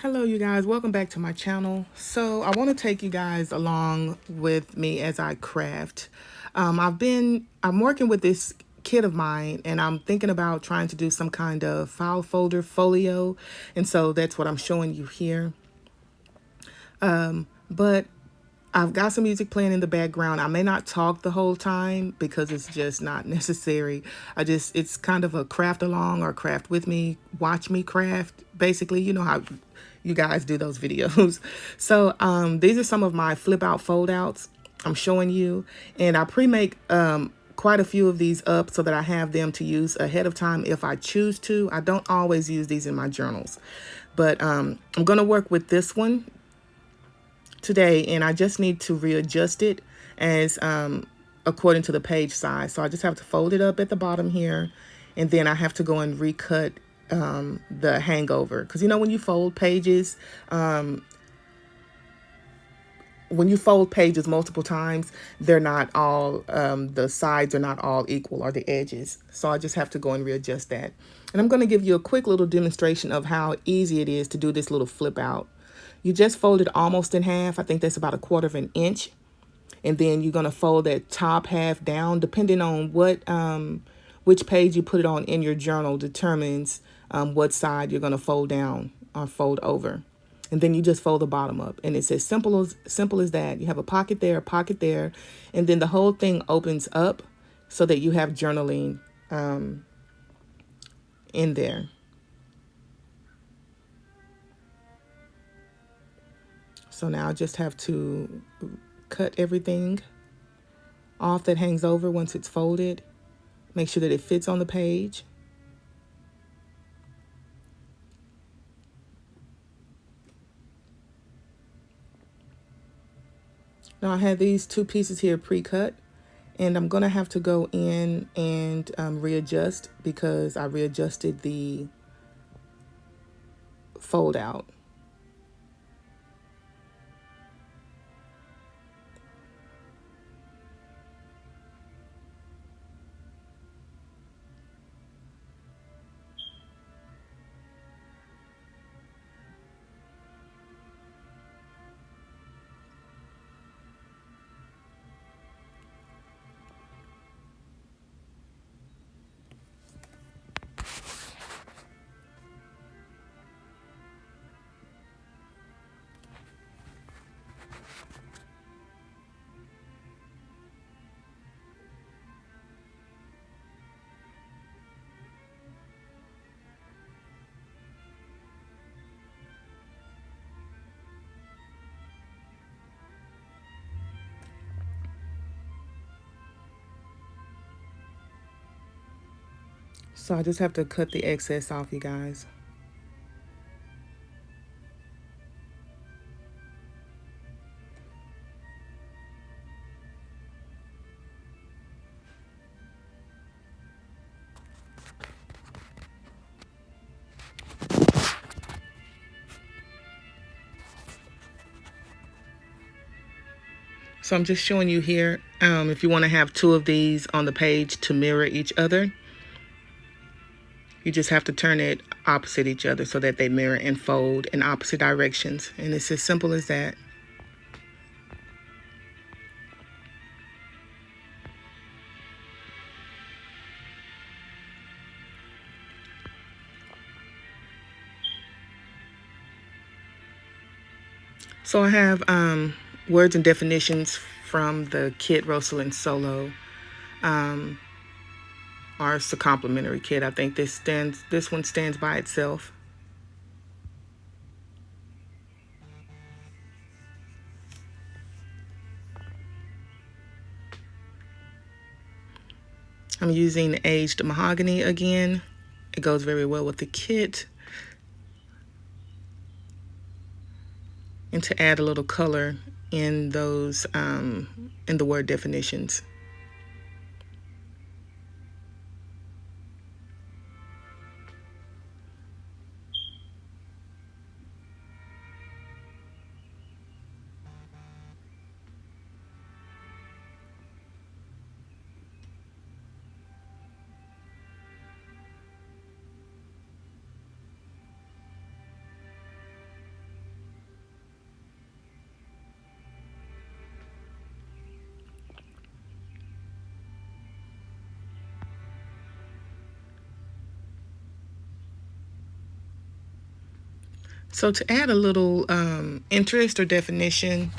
Hello you guys, welcome back to my channel. So I want to take you guys along with me as I craft. I'm working with this kit of mine and I'm thinking about trying to do some kind of file folder folio, and so that's what I'm showing you here. But I've got some music playing in the background. I may not talk the whole time because it's just not necessary. It's kind of a craft along or craft with me, watch me craft. Basically, you know how you guys do those videos. So these are some of my flip out fold outs I'm showing you. And I pre-make quite a few of these up so that I have them to use ahead of time if I choose to. I don't always use these in my journals. But I'm going to work with this one today, and I just need to readjust it as according to the page size. So I just have to fold it up at the bottom here, and then I have to go and recut the hangover, because you know when you fold pages multiple times, they're not all the sides are not all equal, or the edges. So I just have to go and readjust that. And I'm going to give you a quick little demonstration of how easy it is to do this little flip out. You just fold it almost in half. I think that's about 1/4 of an inch. And then you're going to fold that top half down. Depending on which page you put it on in your journal determines what side you're going to fold down or fold over. And then you just fold the bottom up. And it's as simple as that. You have a pocket there, and then the whole thing opens up so that you have journaling in there. So now I just have to cut everything off that hangs over once it's folded. Make sure that it fits on the page. Now I have these two pieces here pre-cut, and I'm gonna have to go in and readjust because I readjusted the fold out. So I just have to cut the excess off, you guys. So I'm just showing you here, if you want to have two of these on the page to mirror each other, you just have to turn it opposite each other so that they mirror and fold in opposite directions. And it's as simple as that. So I have words and definitions from the kit Rosalind Solo. Or it's a complimentary kit. I think this one stands by itself. I'm using aged mahogany again. It goes very well with the kit. And to add a little color in those in the word definitions. So to add a little interest or definition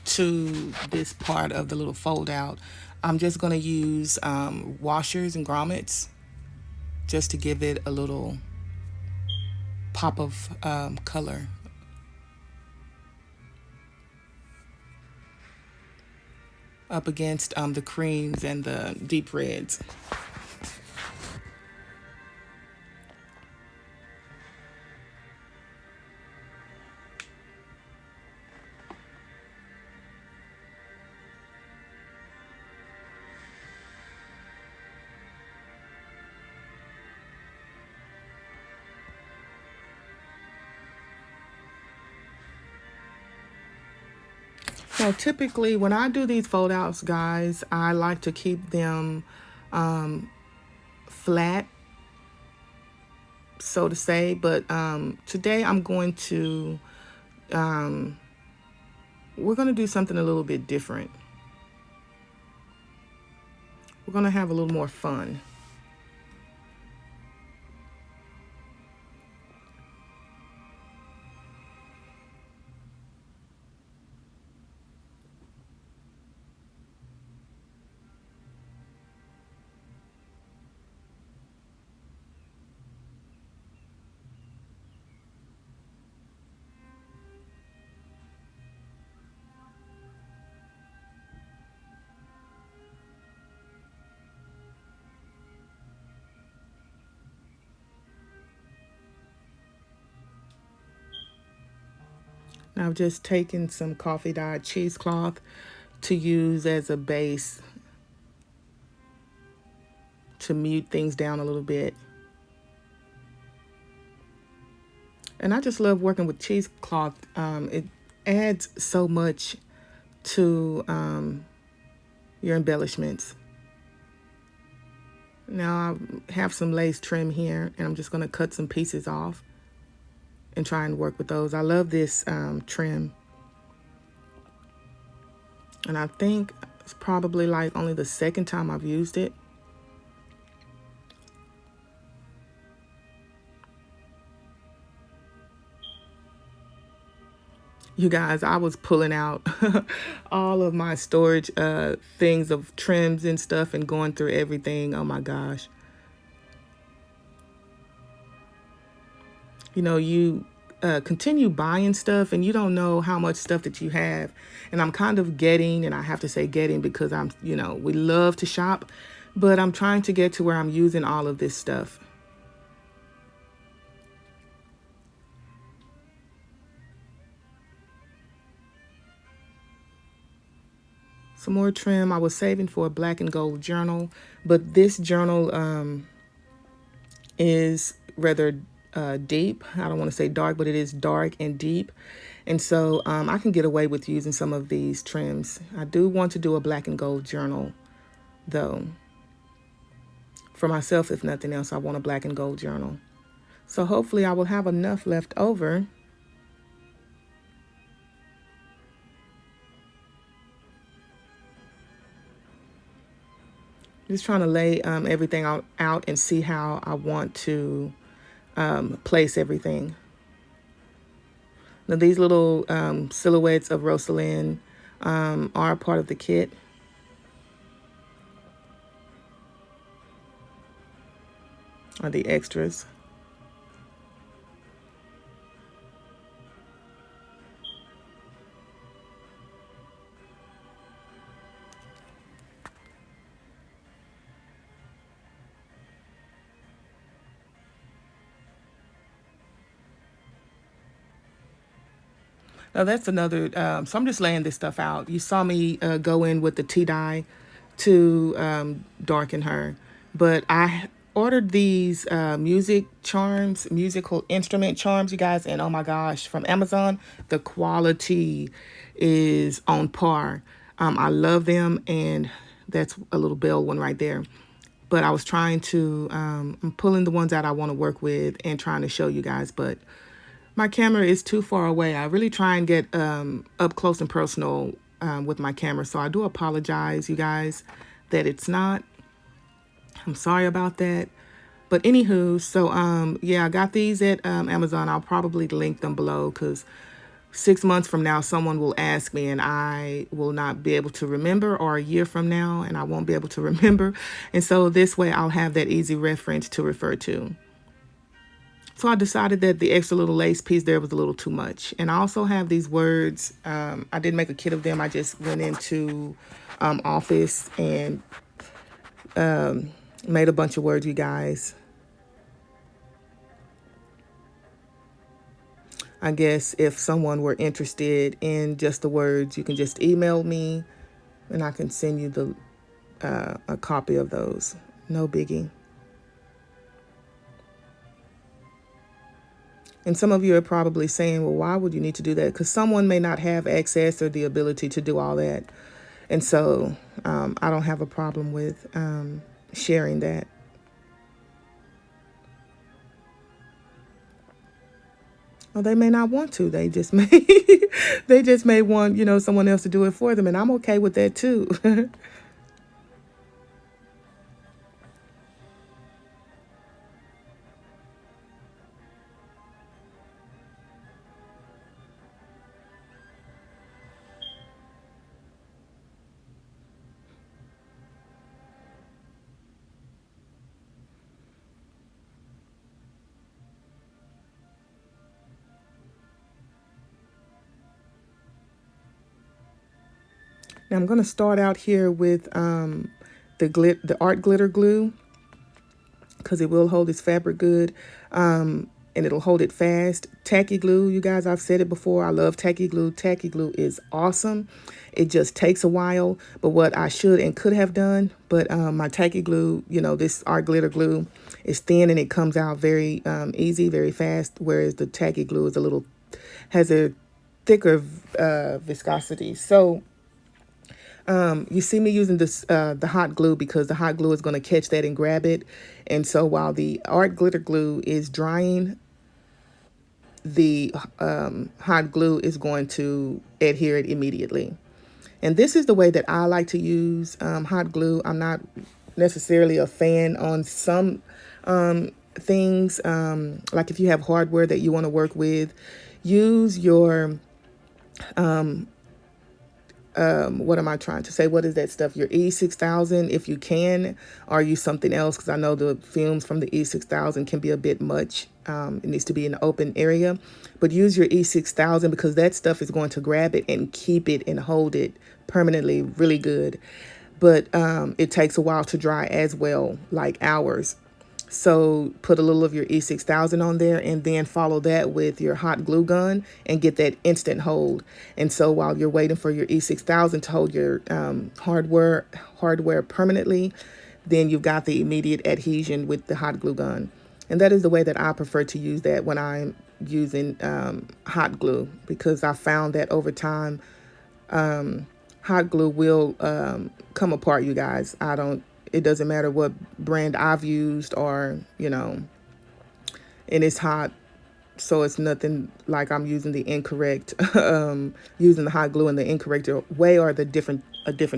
to this part of the little fold out, I'm just going to use washers and grommets just to give it a little pop of color up against the creams and the deep reds. Now, typically, when I do these fold outs, guys, I like to keep them flat, so to say. But today I'm going to, we're going to do something a little bit different. We're going to have a little more fun. Now I've just taken some coffee dyed cheesecloth to use as a base to mute things down a little bit. And I just love working with cheesecloth. It adds so much to your embellishments. Now I have some lace trim here, and I'm just going to cut some pieces off and try and work with those. I love this trim. And I think it's probably like only the second time I've used it. You guys, I was pulling out all of my storage things of trims and stuff and going through everything. Oh my gosh. You know, you continue buying stuff and you don't know how much stuff that you have. And I'm kind of getting, and I have to say getting because I'm, you know, we love to shop, but I'm trying to get to where I'm using all of this stuff. Some more trim I was saving for a black and gold journal, but this journal is rather deep. I don't want to say dark, but it is dark and deep. And so I can get away with using some of these trims. I do want to do a black and gold journal, though. For myself, if nothing else, I want a black and gold journal. So hopefully I will have enough left over. Just trying to lay everything out and see how I want to place everything. Now these little silhouettes of Rosalind are part of the kit. Are the extras. Now that's another, so I'm just laying this stuff out. You saw me go in with the tea dye to darken her, but I ordered these musical instrument charms, you guys, and oh my gosh, from Amazon, the quality is on par. I love them, and that's a little bell one right there. But I was trying to, I'm pulling the ones out I want to work with and trying to show you guys, but my camera is too far away. I really try and get up close and personal with my camera. So I do apologize, you guys, that it's not. I'm sorry about that. But anywho, so yeah, I got these at Amazon. I'll probably link them below because 6 months from now, someone will ask me and I will not be able to remember, or a year from now and I won't be able to remember. And so this way I'll have that easy reference to refer to. So I decided that the extra little lace piece there was a little too much. And I also have these words. I didn't make a kit of them. I just went into Office and made a bunch of words, you guys. I guess if someone were interested in just the words, you can just email me and I can send you a copy of those. No biggie. And some of you are probably saying, well, why would you need to do that? Because someone may not have access or the ability to do all that. And so I don't have a problem with sharing that. Well, they may not want to. They just may they just may want, someone else to do it for them. And I'm okay with that too. Now I'm going to start out here with the art glitter glue, because it will hold its fabric good, and it'll hold it fast. Tacky glue, you guys, I've said it before. I love tacky glue. Tacky glue is awesome. It just takes a while. But what I should and could have done, but my tacky glue, this art glitter glue is thin and it comes out very easy, very fast, whereas the tacky glue is has a thicker viscosity. So you see me using the hot glue because the hot glue is going to catch that and grab it. And so while the art glitter glue is drying, the hot glue is going to adhere it immediately. And this is the way that I like to use hot glue. I'm not necessarily a fan on some things. Like if you have hardware that you want to work with, use your what am I trying to say? What is that stuff? Your E6000, if you can, or use something else, because I know the fumes from the E6000 can be a bit much. It needs to be in an open area, but use your E6000 because that stuff is going to grab it and keep it and hold it permanently really good. But it takes a while to dry as well, like hours. So put a little of your E6000 on there and then follow that with your hot glue gun and get that instant hold. And so while you're waiting for your E6000 to hold your hardware permanently, then you've got the immediate adhesion with the hot glue gun. And that is the way that I prefer to use that when I'm using hot glue, because I found that over time, hot glue will come apart, you guys. It doesn't matter what brand I've used or, and it's hot. So it's nothing like I'm using the incorrect, using the hot glue in the incorrect way or a different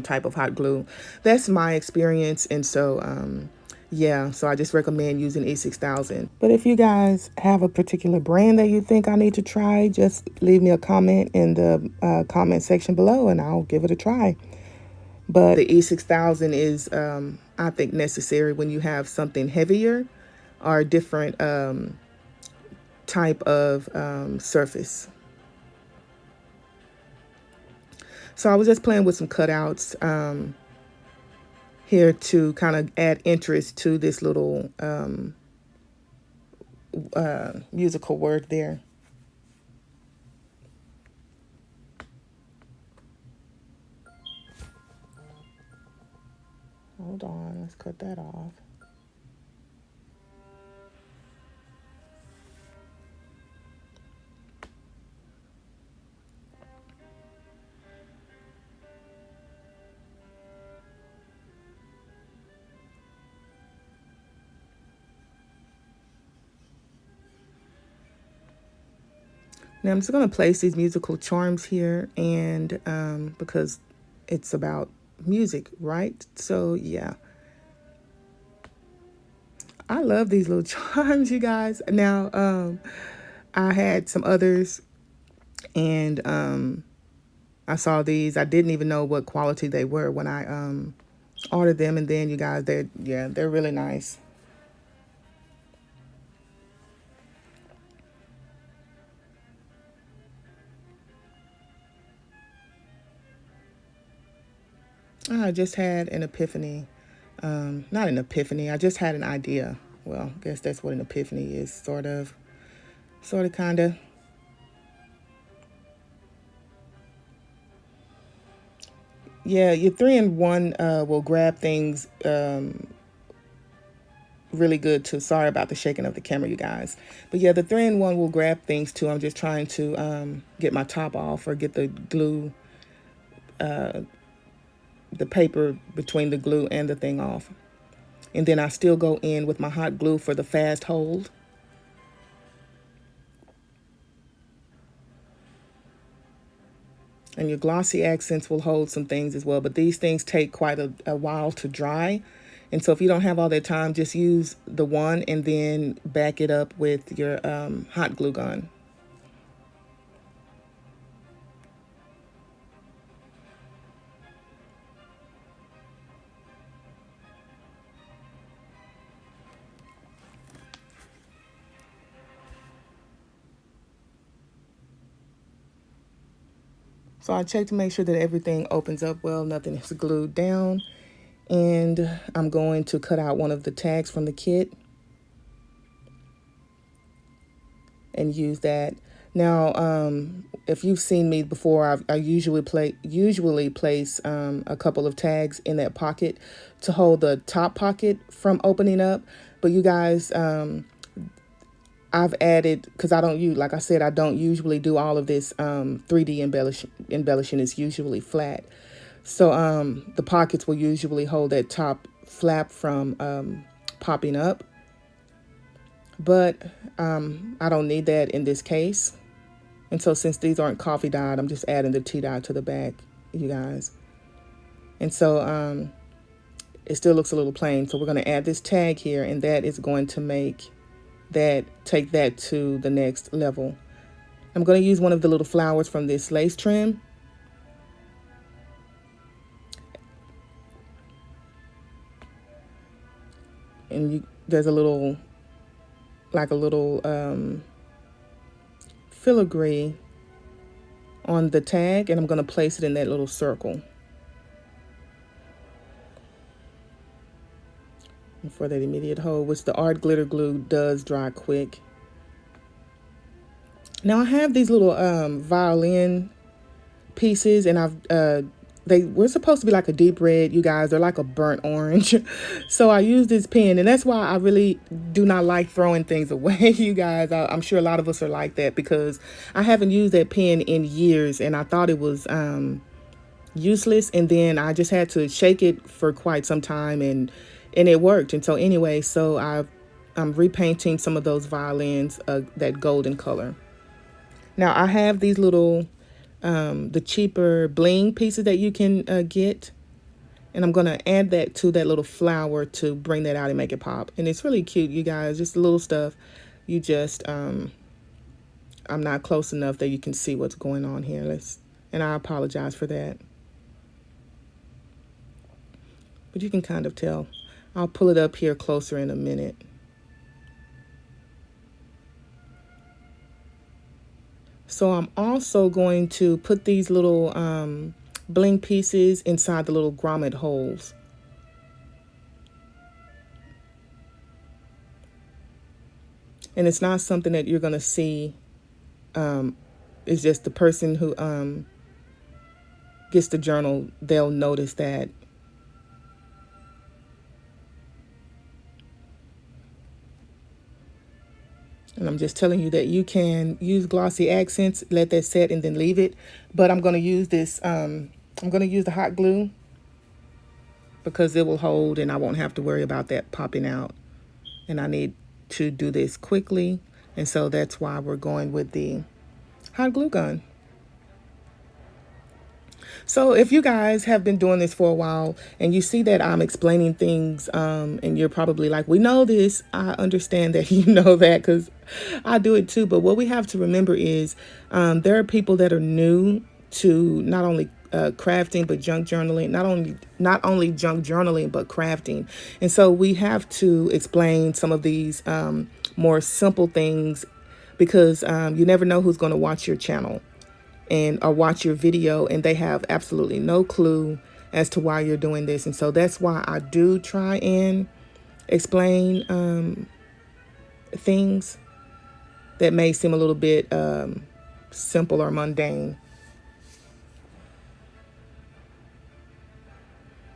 type of hot glue. That's my experience. And so, yeah, so I just recommend using E6000. But if you guys have a particular brand that you think I need to try, just leave me a comment in the comment section below and I'll give it a try. But the E6000 is, I think, necessary when you have something heavier or a different type of surface. So I was just playing with some cutouts here to kind of add interest to this little musical word there. Hold on, let's cut that off. Now I'm just going to place these musical charms here, and because it's about music, right? So yeah. I love these little charms, you guys. Now, I had some others, and I saw these. I didn't even know what quality they were when I ordered them, and then you guys, they're really nice. I just had an epiphany. Not an epiphany. I just had an idea. Well, I guess that's what an epiphany is, sort of, kind of. Yeah, your 3-in-1 will grab things really good too. Sorry about the shaking of the camera, you guys. But yeah, the 3-in-1 will grab things too. I'm just trying to get my top off or get the glue, the paper between the glue and the thing off. And then I still go in with my hot glue for the fast hold. And your glossy accents will hold some things as well. But these things take quite a while to dry. And so if you don't have all that time, just use the one and then back it up with your hot glue gun. So I check to make sure that everything opens up well, nothing is glued down. And I'm going to cut out one of the tags from the kit and use that. Now, if you've seen me before, I usually place a couple of tags in that pocket to hold the top pocket from opening up. But you guys, I've added, because I don't use, like I said, I don't usually do all of this 3D embellishing. It's usually flat. So the pockets will usually hold that top flap from popping up. But I don't need that in this case. And so since these aren't coffee dyed, I'm just adding the tea dye to the back, you guys. And so it still looks a little plain. So we're going to add this tag here, and that is going to take that to the next level. I'm going to use one of the little flowers from this lace trim. And there's a little filigree on the tag, and I'm going to place it in that little circle. And for that immediate hold, which the art glitter glue does dry quick. Now I have these little violin pieces, and they were supposed to be like a deep red, you guys. They're like a burnt orange. So I use this pen, and that's why I really do not like throwing things away, you guys. I'm sure a lot of us are like that, because I haven't used that pen in years, and I thought it was useless. And then I just had to shake it for quite some time, and it worked. And so anyway, so I'm repainting some of those violins that golden color. Now I have these little the cheaper bling pieces that you can get, and I'm going to add that to that little flower to bring that out and make it pop. And it's really cute, you guys. Just little stuff. You just I'm not close enough that you can see what's going on here. And I apologize for that, but you can kind of tell. I'll pull it up here closer in a minute. So I'm also going to put these little bling pieces inside the little grommet holes. And it's not something that you're going to see. It's just the person who gets the journal, they'll notice that. And I'm just telling you that you can use glossy accents, let that set, and then leave it. But I'm going to use this, I'm going to use the hot glue, because it will hold and I won't have to worry about that popping out. And I need to do this quickly. And so that's why we're going with the hot glue gun. So if you guys have been doing this for a while and you see that I'm explaining things, and you're probably like, we know this, I understand that you know that because I do it too. But what we have to remember is there are people that are new to not only crafting but junk journaling, not only junk journaling but crafting. And so we have to explain some of these more simple things because you never know who's going to watch your channel and or watch your video and they have absolutely no clue as to why you're doing this. And so that's why I do try and explain things that may seem a little bit simple or mundane.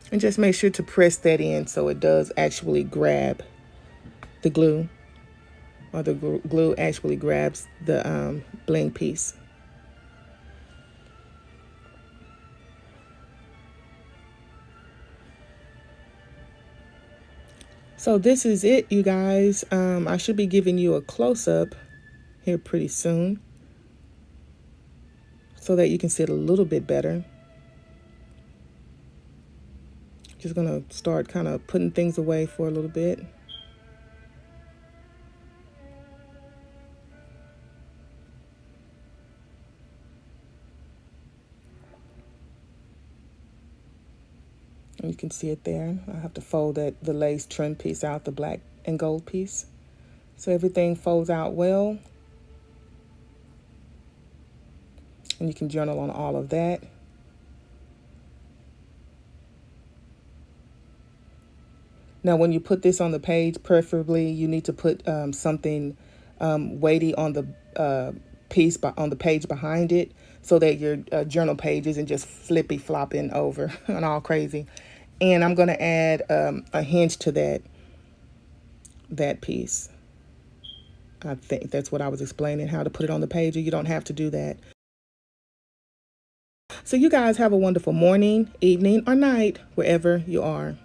And just make sure to press that in so it does actually grab the glue, or the glue actually grabs the bling piece. So this is it, you guys. I should be giving you a close-up here pretty soon so that you can see it a little bit better. Just gonna start kind of putting things away for a little bit. And you can see it there. I have to fold the lace trim piece out, the black and gold piece. So everything folds out well. And you can journal on all of that. Now, when you put this on the page, preferably you need to put something weighty on the piece, on the page behind it, so that your journal page isn't just flippy flopping over and all crazy. And I'm going to add a hinge to that piece. I think that's what I was explaining, how to put it on the page. You don't have to do that. So you guys have a wonderful morning, evening, or night, wherever you are.